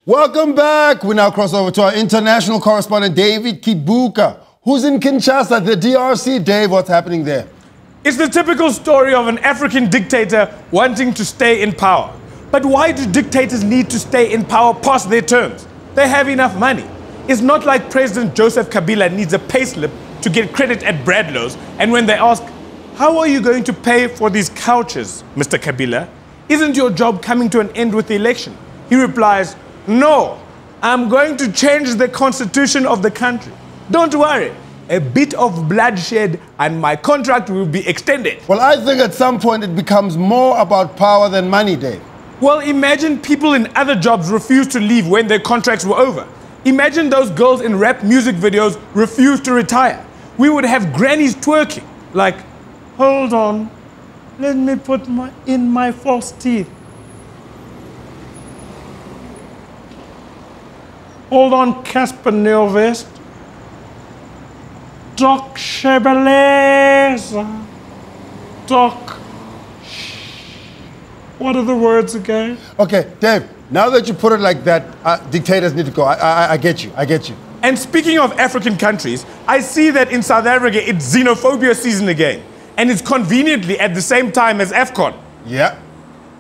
Welcome back. We now cross over to our international correspondent, David Kibuuka, who's in Kinshasa, the DRC. Dave, what's happening there? It's the typical story of an African dictator wanting to stay in power. But why do dictators need to stay in power past their terms? They have enough money. It's not like President Joseph Kabila needs a payslip to get credit at Bradlow's, and when they ask, how are you going to pay for these couches, Mr. Kabila? Isn't your job coming to an end with the election? He replies, no, I'm going to change the constitution of the country. Don't worry, a bit of bloodshed and my contract will be extended. Well, I think at some point it becomes more about power than money, Dave. Well, imagine people in other jobs refuse to leave when their contracts were over. Imagine those girls in rap music videos refuse to retire. We would have grannies twerking, like, hold on, let me put in my false teeth. Hold on, Casper Neovest. Doc Chebeleza. Doc. What are the words again? Okay, Dave, now that you put it like that, dictators need to go. I get you, I get you. And speaking of African countries, I see that in South Africa it's xenophobia season again. And it's conveniently at the same time as AFCON. Yeah.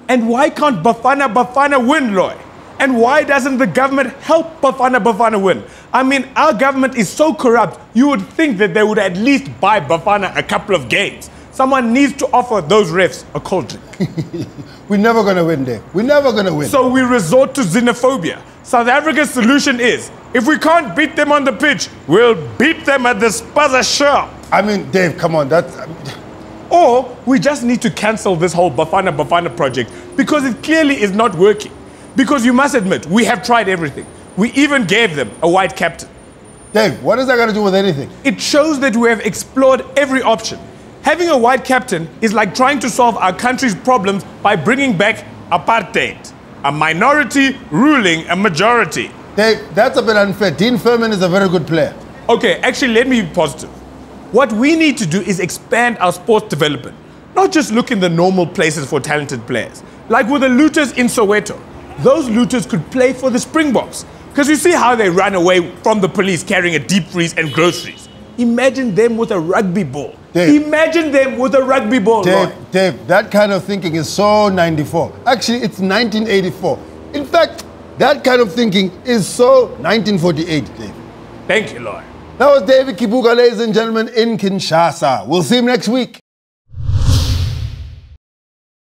And why can't Bafana win, Loy? And why doesn't the government help Bafana win? I mean, our government is so corrupt, you would think that they would at least buy Bafana a couple of games. Someone needs to offer those refs a cold drink. We're never going to win, Dave. We're never going to win. So we resort to xenophobia. South Africa's solution is, if we can't beat them on the pitch, we'll beat them at the spaza shop. I mean, Dave, come on, that's... Or we just need to cancel this whole Bafana project because it clearly is not working. Because you must admit, we have tried everything. We even gave them a white captain. Dave, what is that got to do with anything? It shows that we have explored every option. Having a white captain is like trying to solve our country's problems by bringing back apartheid. A minority ruling a majority. Dave, that's a bit unfair. Dean Furman is a very good player. Okay, actually, let me be positive. What we need to do is expand our sports development, not just look in the normal places for talented players. Like with the looters in Soweto. Those looters could play for the Springboks. Because you see how they run away from the police carrying a deep freeze and groceries. Imagine them with a rugby ball. Dave, imagine them with a rugby ball. Dave, that kind of thinking is so 94. Actually, it's 1984. In fact, that kind of thinking is so 1948, Dave. Thank you, Lord. That was David Kibuuka, ladies and gentlemen, in Kinshasa. We'll see him next week.